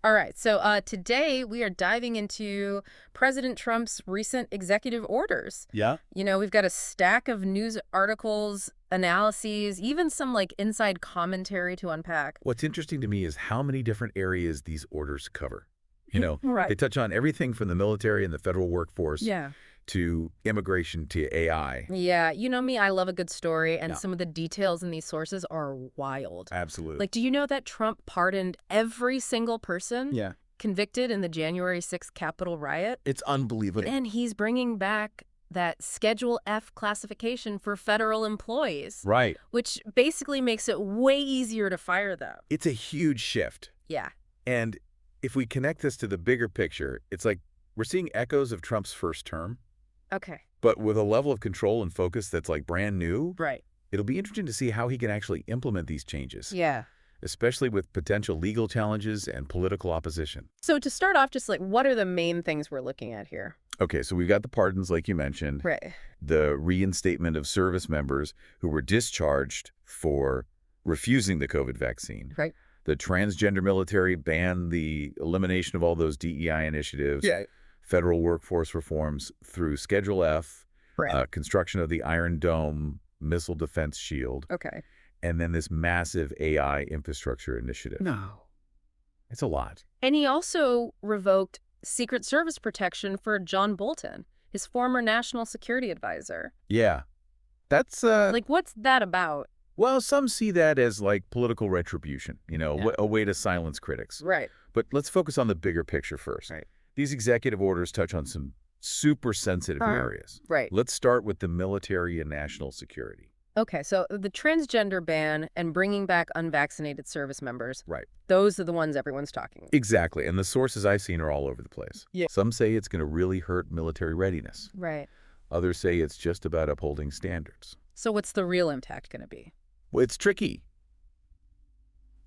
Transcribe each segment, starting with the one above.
All right, so today we are diving into President Trump's recent executive orders. Yeah? We've got a stack of news articles, analyses, even some like inside commentary to unpack. What's interesting to me is how many different areas these orders cover. They Right. touch on everything from the military and the federal workforce Yeah. to immigration to AI. Yeah, you know me, I love a good story, and Yeah, some of the details in these sources are wild. absolutely. Like, do you know that Trump pardoned every single person Yeah. convicted in the January 6th Capitol riot? It's unbelievable. And he's bringing back that Schedule F classification for federal employees, Right. which basically makes it way easier to fire them. It's a huge shift. Yeah. And if we connect this to the bigger picture, it's like we're seeing echoes of Trump's first term, Okay. but with a level of control and focus that's like brand new. Right. It'll be interesting to see how he can actually implement these changes, Yeah. especially with potential legal challenges and political opposition. So to start off, just like what are the main things we're looking at here? Okay, so we've got the pardons, like you mentioned, Right. the reinstatement of service members who were discharged for refusing the COVID vaccine, Right. the transgender military ban, the elimination of all those DEI initiatives, Yeah. federal workforce reforms through Schedule F, Right. construction of the Iron Dome missile defense shield, Okay. and then this massive AI infrastructure initiative. No. It's a lot. And he also revoked Secret Service protection for John Bolton, his former national security advisor. Yeah. That's, Like, what's that about? well, some see that as like political retribution, Yeah. a way to silence critics. Right. But let's focus on the bigger picture first. Right. These executive orders touch on some super sensitive areas. Right. Let's start with the military and national security. Okay, so the transgender ban and bringing back unvaccinated service members, Right. those are the ones everyone's talking about. Exactly. And the sources I've seen are all over the place. Yeah. Some say it's going to really hurt military readiness. Right. Others say it's just about upholding standards. So what's the real impact going to be? Well, it's tricky.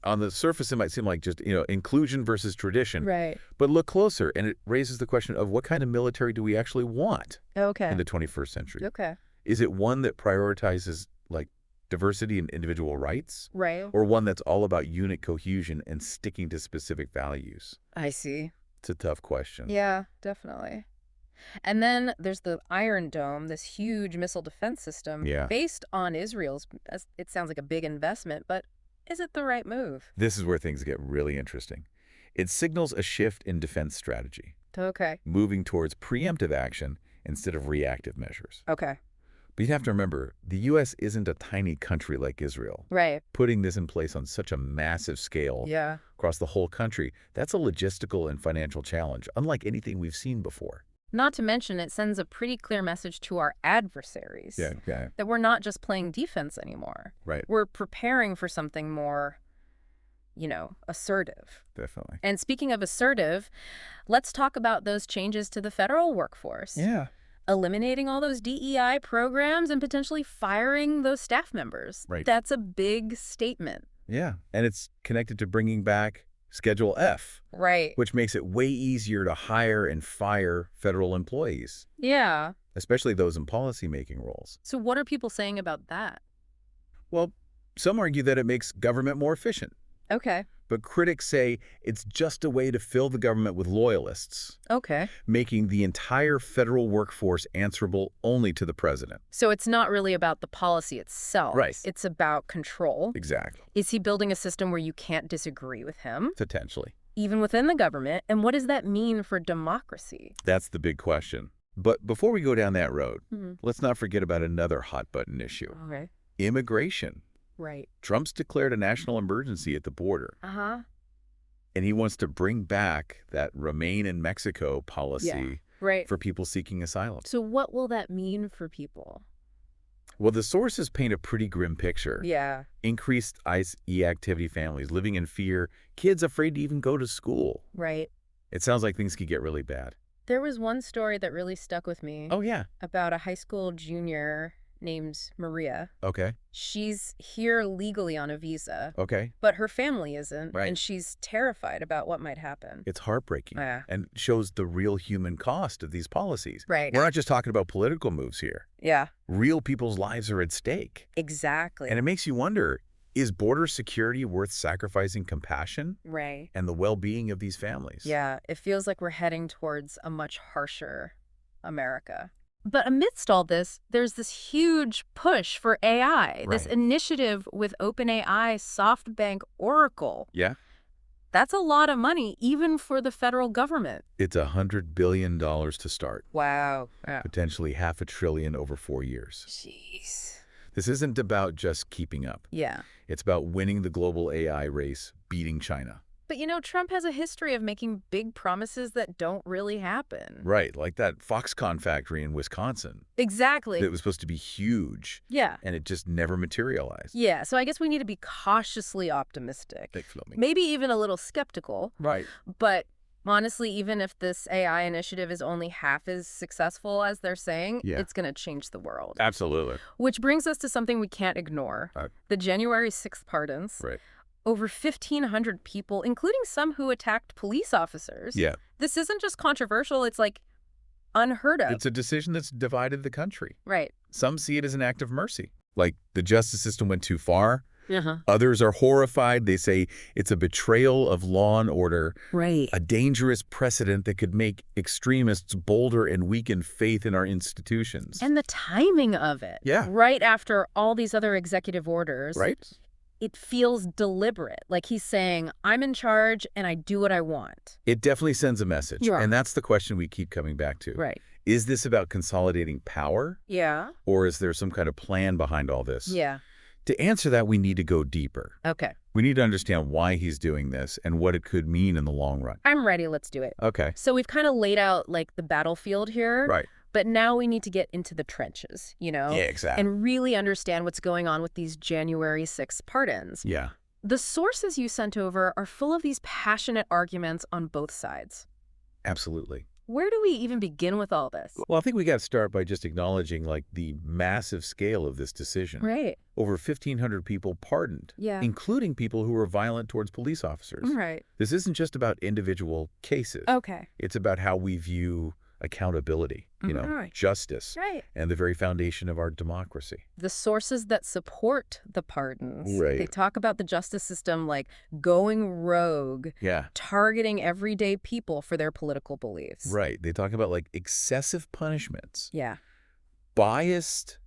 On the surface, it might seem like just, inclusion versus tradition. Right. But look closer, and it raises the question of what kind of military do we actually want Okay. in the 21st century? Okay. Is it one that prioritizes, like, diversity and individual rights? Right. Or one that's all about unit cohesion and sticking to specific values? I see. It's a tough question. Yeah, definitely. And then there's the Iron Dome, this huge missile defense system Yeah. based on Israel's. It sounds like a big investment, but is it the right move? This is where things get really interesting. It signals a shift in defense strategy, Okay. moving towards preemptive action instead of reactive measures. Okay. But you have to remember, the U.S. isn't a tiny country like Israel. Right. Putting this in place on such a massive scale Yeah. across the whole country, that's a logistical and financial challenge, unlike anything we've seen before. Not to mention, it sends a pretty clear message to our adversaries Yeah. that we're not just playing defense anymore. Right. We're preparing for something more, assertive. Definitely. And speaking of assertive, let's talk about those changes to the federal workforce. Yeah. Eliminating all those DEI programs and potentially firing those staff members. Right. That's a big statement. Yeah. And it's connected to bringing back Schedule F, Right. which makes it way easier to hire and fire federal employees, Yeah. especially those in policymaking roles. So what are people saying about that? Well, some argue that it makes government more efficient, Okay. but critics say it's just a way to fill the government with loyalists, Okay. making the entire federal workforce answerable only to the president. So it's not really about the policy itself. Right. It's about control. Exactly. Is he building a system where you can't disagree with him, Potentially. even within the government? And what does that mean for democracy? That's the big question. But before we go down that road, Mm-hmm. let's not forget about another hot-button issue, Okay. immigration. Right. Trump's declared a national emergency at the border, Uh-huh. and he wants to bring back that Remain in Mexico policy Right. for people seeking asylum. So what will that mean for people? Well, the sources paint a pretty grim picture. Yeah. Increased ICE activity families living in fear, kids afraid to even go to school. Right. It sounds like things could get really bad. There was one story that really stuck with me Oh, yeah. about a high school junior named Maria. Okay. She's here legally on a visa, Okay. but her family isn't, Right. and she's terrified about what might happen. It's heartbreaking Yeah. and shows the real human cost of these policies. Right. We're not just talking about political moves here. Yeah, Real people's lives are at stake. exactly. And it makes you wonder, Is border security worth sacrificing compassion Right. and the well-being of these families? Yeah, it feels like we're heading towards a much harsher America. But amidst all this, there's this huge push for AI, this Right. initiative with OpenAI, SoftBank, Oracle. Yeah. That's a lot of money, even for the federal government. It's $100 billion to start, Wow. Yeah. potentially $500 billion over 4 years. Jeez. This isn't about just keeping up. Yeah. It's about winning the global AI race, beating China. But you know, Trump has a history of making big promises that don't really happen. Right, like that Foxconn factory in Wisconsin. Exactly. That was supposed to be huge, Yeah. and it just never materialized. Yeah, so I guess we need to be cautiously optimistic. Big filming. Maybe even a little skeptical. Right. But honestly, even if this AI initiative is only half as successful as they're saying, Yeah. it's going to change the world. Absolutely. Which brings us to something we can't ignore. The January 6th pardons. Right. Over 1,500 people, including some who attacked police officers. Yeah. This isn't just controversial, it's like unheard of. It's a decision that's divided the country. Right. Some see it as an act of mercy. Like the justice system went too far. Uh-huh. Others are horrified. They say it's a betrayal of law and order, Right. a dangerous precedent that could make extremists bolder and weaken faith in our institutions. And the timing of it. Yeah. Right after all these other executive orders. Right? It feels deliberate. Like he's saying, I'm in charge and I do what I want. It definitely sends a message. Yeah. And that's the question we keep coming back to. Right. Is this about consolidating power? Yeah. Or is there some kind of plan behind all this? Yeah. To answer that, we need to go deeper. Okay. We need to understand why he's doing this and what it could mean in the long run. I'm ready. Let's do it. Okay. So we've kind of laid out like the battlefield here. Right. But now we need to get into the trenches, you know? Yeah, exactly. And really understand what's going on with these January 6th pardons. Yeah. The sources you sent over are full of these passionate arguments on both sides. Absolutely. Where do we even begin with all this? Well, I think we got to start by just acknowledging like the massive scale of this decision. Right. Over 1,500 people pardoned, Yeah. including people who were violent towards police officers. Right. This isn't just about individual cases. Okay. It's about how we view accountability, Right. justice, Right. and the very foundation of our democracy. The sources that support the pardons, Right. they talk about the justice system like going rogue, Yeah. targeting everyday people for their political beliefs. Right. They talk about like excessive punishments, Yeah. biased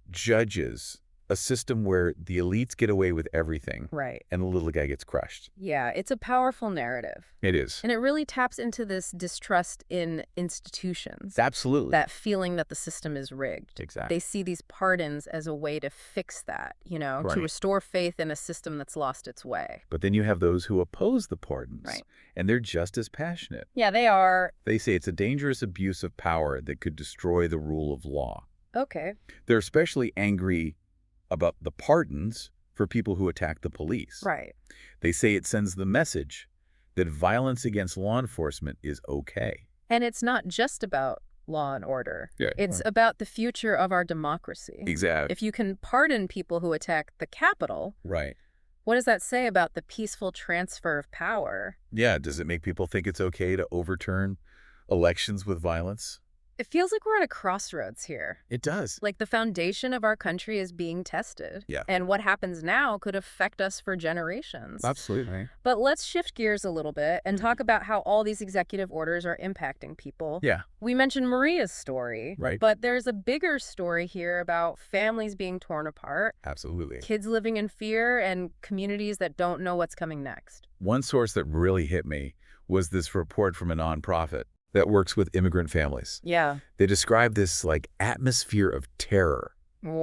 judges, a system where the elites get away with everything Right. and the little guy gets crushed. Yeah, it's a powerful narrative. It is. And it really taps into this distrust in institutions. Absolutely. That feeling that the system is rigged. Exactly. They see these pardons as a way to fix that, to Right. restore faith in a system that's lost its way. But then you have those who oppose the pardons. Right. And they're just as passionate. Yeah, they are. They say it's a dangerous abuse of power that could destroy the rule of law. Okay. They're especially angry about the pardons for people who attack the police. Right. They say it sends the message that violence against law enforcement is okay. And it's not just about law and order. Yeah. It's about the future of our democracy. Exactly. If you can pardon people who attack the Capitol, Right. what does that say about the peaceful transfer of power? Yeah. Does it make people think it's okay to overturn elections with violence? It feels like we're at a crossroads here. It does. Like the foundation of our country is being tested. Yeah. And what happens now could affect us for generations. Absolutely. But let's shift gears a little bit and talk about how all these executive orders are impacting people. Yeah. We mentioned Maria's story. Right. But there's a bigger story here about families being torn apart, Absolutely. kids living in fear, and communities that don't know what's coming next. One source that really hit me was this report from a nonprofit that works with immigrant families. Yeah. They describe this like atmosphere of terror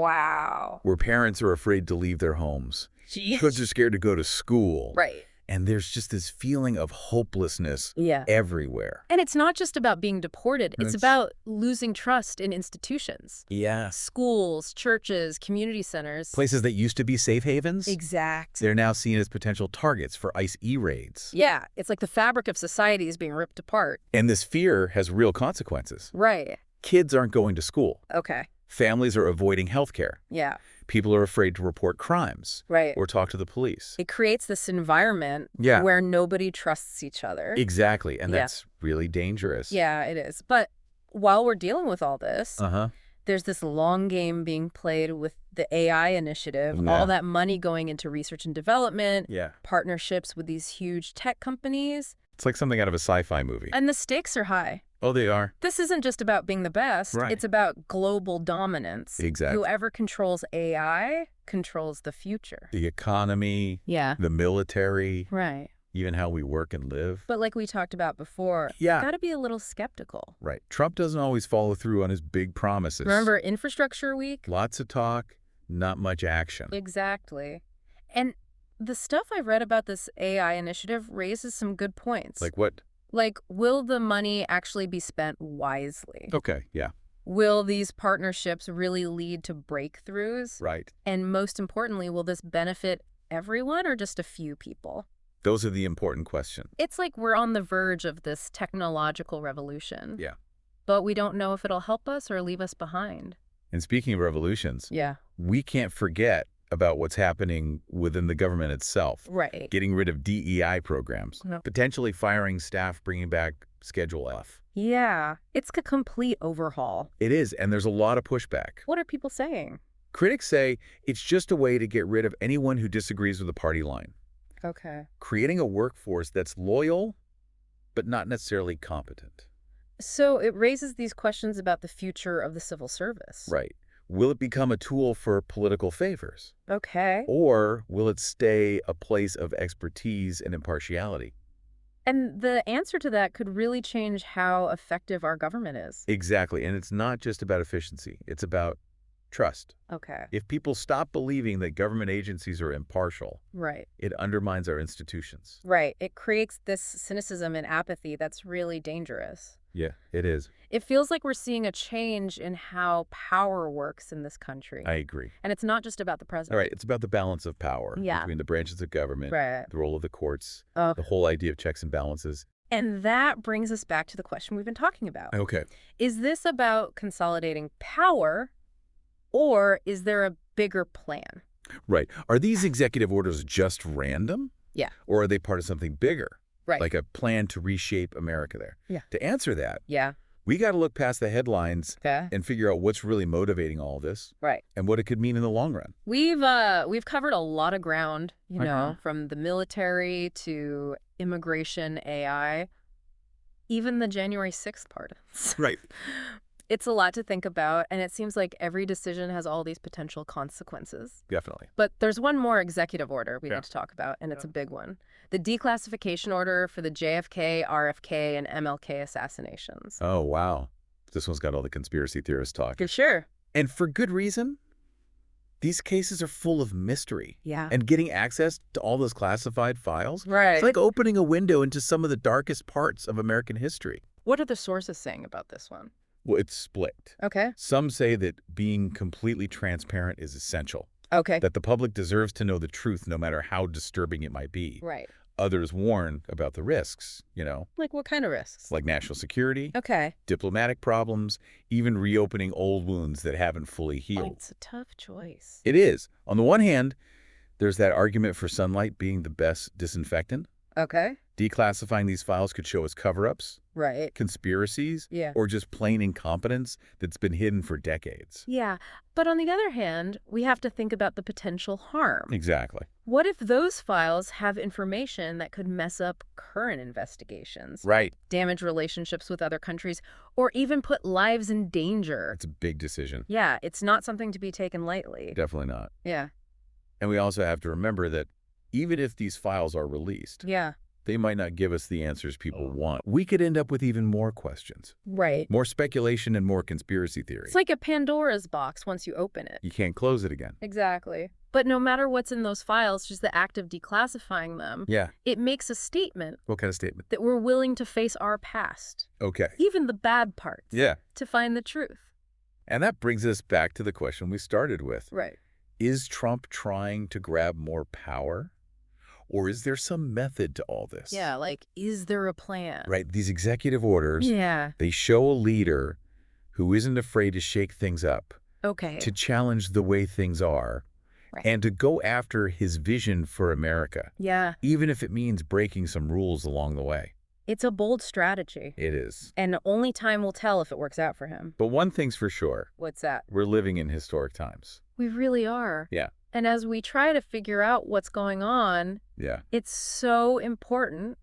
Wow. where parents are afraid to leave their homes. Kids are scared to go to school. Right. And there's just this feeling of hopelessness Yeah. everywhere. And it's not just about being deported. It's It's- about losing trust in institutions. Yeah. Schools, churches, community centers. Places that used to be safe havens, Exact. they're now seen as potential targets for ICE raids. Yeah, it's like the fabric of society is being ripped apart. And this fear has real consequences. Right. Kids aren't going to school. Okay. Families are avoiding health care. Yeah. People are afraid to report crimes Right. or talk to the police. It creates this environment Yeah. where nobody trusts each other. Exactly. And Yeah. that's really dangerous. Yeah, it is. But while we're dealing with all this, Uh-huh. There's this long game being played with the AI initiative, all Yeah. that money going into research and development, Yeah. partnerships with these huge tech companies, It's like something out of a sci-fi movie. and the stakes are high. Oh, they are. This isn't just about being the best, Right. it's about global dominance. Exactly. Whoever controls AI controls the future. The economy, Yeah. the military, Right. even how we work and live. But like we talked about before, Yeah. gotta be a little skeptical. Right. Trump doesn't always follow through on his big promises. Remember Infrastructure Week? Lots of talk, not much action. Exactly. And the stuff I've read about this AI initiative raises some good points. Like what? Like, will the money actually be spent wisely? Okay, yeah. Will these partnerships really lead to breakthroughs? Right. And most importantly, will this benefit everyone or just a few people? Those are the important questions. It's like we're on the verge of this technological revolution. Yeah. But we don't know if it'll help us or leave us behind. And speaking of revolutions, Yeah. we can't forget about what's happening within the government itself. Right. Getting rid of DEI programs, No. potentially firing staff, bringing back Schedule F. Yeah. It's a complete overhaul. It is, and there's a lot of pushback. What are people saying? Critics say it's just a way to get rid of anyone who disagrees with the party line, Okay. creating a workforce that's loyal, but not necessarily competent. So it raises these questions about the future of the civil service. Right. Will it become a tool for political favors? Okay. Or will it stay a place of expertise and impartiality? And the answer to that could really change how effective our government is. Exactly. And it's not just about efficiency. It's about trust. Okay. If people stop believing that government agencies are impartial, Right. it undermines our institutions. Right. It creates this cynicism and apathy that's really dangerous. Yeah, it is. It feels like we're seeing a change in how power works in this country. I agree. And it's not just about the president. All right. It's about the balance of power Yeah. between the branches of government, Right. the role of the courts, Oh. the whole idea of checks and balances. And that brings us back to the question we've been talking about. Okay. Is this about consolidating power, or is there a bigger plan? Right. Are these executive orders just random? Yeah. Or are they part of something bigger? Right. Like a plan to reshape America there? Yeah. To answer that, Yeah. we got to look past the headlines Okay. and figure out what's really motivating all this Right. and what it could mean in the long run. We've covered a lot of ground, you Okay. know, from the military to immigration, AI, even the January 6th pardons. Right. It's a lot to think about, and it seems like every decision has all these potential consequences. Definitely. But there's one more executive order we Yeah. need to talk about, and it's a big one. The declassification order for the JFK, RFK, and MLK assassinations. Oh, wow. This one's got all the conspiracy theorists talking. For sure. And for good reason. These cases are full of mystery. Yeah. And getting access to all those classified files, Right. it's like opening a window into some of the darkest parts of American history. What are the sources saying about this one? Well, it's split. Okay. Some say that being completely transparent is essential, Okay. that the public deserves to know the truth no matter how disturbing it might be. Right. Others warn about the risks, Like what kind of risks? like national security, Okay. diplomatic problems, even reopening old wounds that haven't fully Oh, healed. it's a tough choice. It is. On the one hand, there's that argument for sunlight being the best disinfectant. Okay. Declassifying these files could show us cover-ups, Right. conspiracies, Yeah. or just plain incompetence that's been hidden for decades. Yeah. But on the other hand, we have to think about the potential harm. Exactly. What if those files have information that could mess up current investigations, Right. damage relationships with other countries, or even put lives in danger? It's a big decision. Yeah, it's not something to be taken lightly. Definitely not. Yeah. And we also have to remember that even if these files are released, Yeah. they might not give us the answers people want. We could end up with even more questions, Right. more speculation and more conspiracy theory. It's like a Pandora's box once you open it. You can't close it again. Exactly. But no matter what's in those files, just the act of declassifying them, Yeah. it makes a statement What kind of statement? that we're willing to face our past, Okay. even the bad parts, Yeah. to find the truth. And that brings us back to the question we started with. Right. Is Trump trying to grab more power? Or is there some method to all this? Yeah, like, is there a plan? Right. These executive orders, Yeah. they show a leader who isn't afraid to shake things up, Okay. to challenge the way things are, Right. and to go after his vision for America, Yeah. even if it means breaking some rules along the way. It's a bold strategy. It is. And only time will tell if it works out for him. But one thing's for sure. What's that? We're living in historic times. We really are. Yeah. And as we try to figure out what's going on, Yeah. it's so important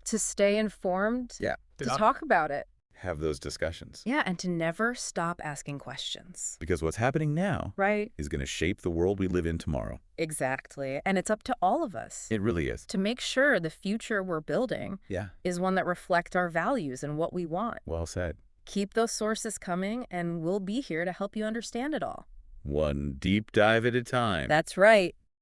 to stay informed, Yeah. to talk about it. Have those discussions. Yeah, and to never stop asking questions. Because what's happening now Right? is going to shape the world we live in tomorrow. Exactly. And it's up to all of us It really is. to make sure the future we're building Yeah. is one that reflects our values and what we want. Well said. Keep those sources coming, and we'll be here to help you understand it all. One deep dive at a time. That's right.